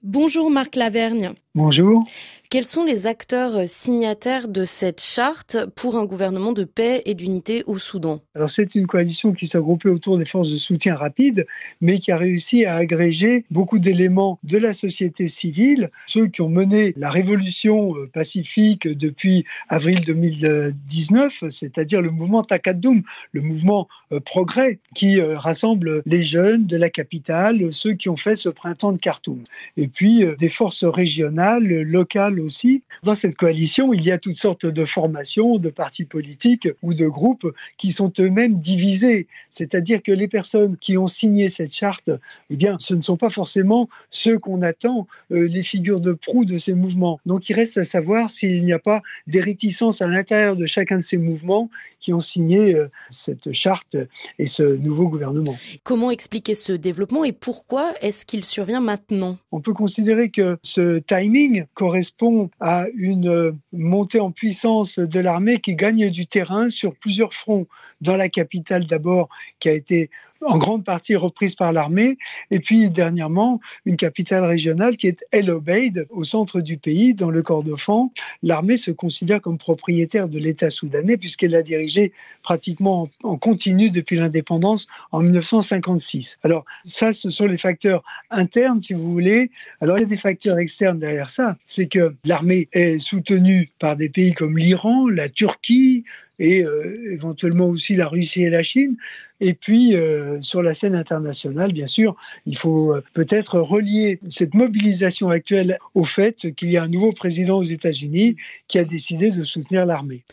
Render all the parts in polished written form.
Bonjour Marc Lavergne. Bonjour. Quels sont les acteurs signataires de cette charte pour un gouvernement de paix et d'unité au Soudan? Alors c'est une coalition qui s'est regroupée autour des forces de soutien rapide, mais qui a réussi à agréger beaucoup d'éléments de la société civile, ceux qui ont mené la révolution pacifique depuis avril 2019, c'est-à-dire le mouvement Takadoum, le mouvement Progrès, qui rassemble les jeunes de la capitale, ceux qui ont fait ce printemps de Khartoum. Et puis des forces régionales, locales aussi. Dans cette coalition, il y a toutes sortes de formations, de partis politiques ou de groupes qui sont eux-mêmes divisés. C'est-à-dire que les personnes qui ont signé cette charte, eh bien, ce ne sont pas forcément ceux qu'on attend, les figures de proue de ces mouvements. Donc il reste à savoir s'il n'y a pas des réticences à l'intérieur de chacun de ces mouvements qui ont signé cette charte et ce nouveau gouvernement. Comment expliquer ce développement et pourquoi est-ce qu'il survient maintenant? On peut considérer que ce timing correspond à une montée en puissance de l'armée qui gagne du terrain sur plusieurs fronts. Dans la capitale d'abord, qui a été en grande partie reprise par l'armée, et puis dernièrement, une capitale régionale qui est El Obeid, au centre du pays, dans le Kordofan. L'armée se considère comme propriétaire de l'État soudanais, puisqu'elle l'a dirigé pratiquement en continu depuis l'indépendance en 1956. Alors ça, ce sont les facteurs internes, si vous voulez. Alors il y a des facteurs externes derrière ça. C'est que l'armée est soutenue par des pays comme l'Iran, la Turquie, et éventuellement aussi la Russie et la Chine. Et puis, sur la scène internationale, bien sûr, il faut peut-être relier cette mobilisation actuelle au fait qu'il y a un nouveau président aux États-Unis qui a décidé de soutenir l'armée.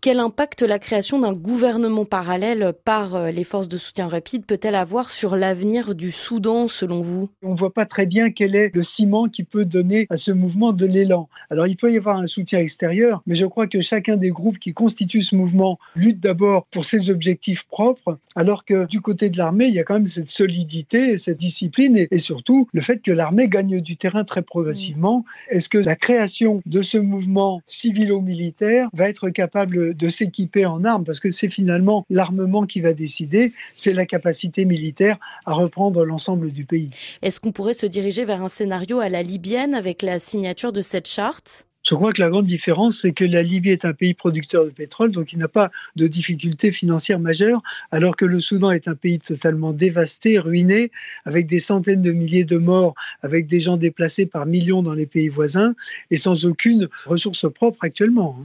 Quel impact la création d'un gouvernement parallèle par les forces de soutien rapide peut-elle avoir sur l'avenir du Soudan, selon vous? On ne voit pas très bien quel est le ciment qui peut donner à ce mouvement de l'élan. Alors, il peut y avoir un soutien extérieur, mais je crois que chacun des groupes qui constituent ce mouvement lutte d'abord pour ses objectifs propres, alors que du côté de l'armée, il y a quand même cette solidité, cette discipline et surtout le fait que l'armée gagne du terrain très progressivement. Est-ce que la création de ce mouvement civilo-militaire va être capable de s'équiper en armes? Parce que c'est finalement l'armement qui va décider, c'est la capacité militaire à reprendre l'ensemble du pays. Est-ce qu'on pourrait se diriger vers un scénario à la libyenne avec la signature de cette charte? Je crois que la grande différence, c'est que la Libye est un pays producteur de pétrole, donc il n'a pas de difficultés financières majeures, alors que le Soudan est un pays totalement dévasté, ruiné, avec des centaines de milliers de morts, avec des gens déplacés par millions dans les pays voisins, et sans aucune ressource propre actuellement.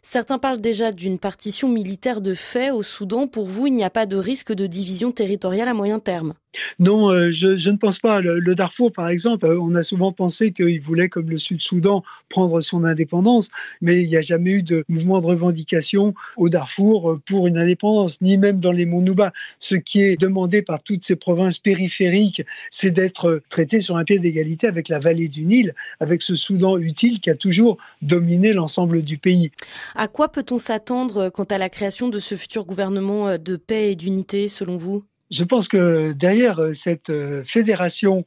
Certains parlent déjà d'une partition militaire de fait au Soudan. Pour vous, il n'y a pas de risque de division territoriale à moyen terme? Non, je ne pense pas. Le Darfour, par exemple, on a souvent pensé qu'il voulait, comme le Sud-Soudan, prendre son indépendance, mais il n'y a jamais eu de mouvement de revendication au Darfour pour une indépendance, ni même dans les monts Nouba. Ce qui est demandé par toutes ces provinces périphériques, c'est d'être traité sur un pied d'égalité avec la vallée du Nil, avec ce Soudan utile qui a toujours dominé l'ensemble du pays. À quoi peut-on s'attendre quant à la création de ce futur gouvernement de paix et d'unité, selon vous? Je pense que derrière cette fédération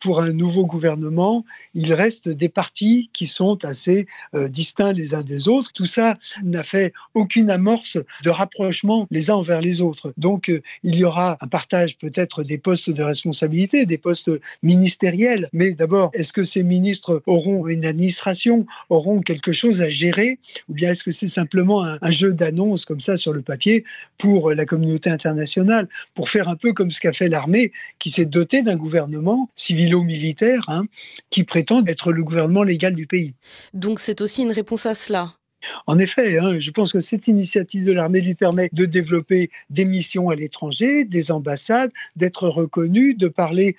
pour un nouveau gouvernement, il reste des partis qui sont assez distincts les uns des autres. Tout ça n'a fait aucune amorce de rapprochement les uns envers les autres. Donc il y aura un partage peut-être des postes de responsabilité, des postes ministériels. Mais d'abord, est-ce que ces ministres auront une administration, auront quelque chose à gérer, ou bien est-ce que c'est simplement un jeu d'annonces comme ça sur le papier pour la communauté internationale, pour faire un peu comme ce qu'a fait l'armée, qui s'est dotée d'un gouvernement civilo-militaire qui prétend être le gouvernement légal du pays. Donc c'est aussi une réponse à cela? En effet, je pense que cette initiative de l'armée lui permet de développer des missions à l'étranger, des ambassades, d'être reconnu, de parler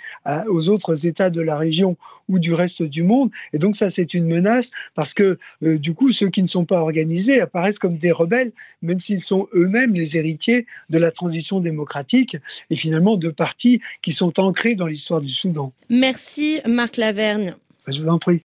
aux autres États de la région ou du reste du monde. Et donc ça, c'est une menace parce que du coup, ceux qui ne sont pas organisés apparaissent comme des rebelles, même s'ils sont eux-mêmes les héritiers de la transition démocratique et finalement de partis qui sont ancrés dans l'histoire du Soudan. Merci Marc Lavergne. Je vous en prie.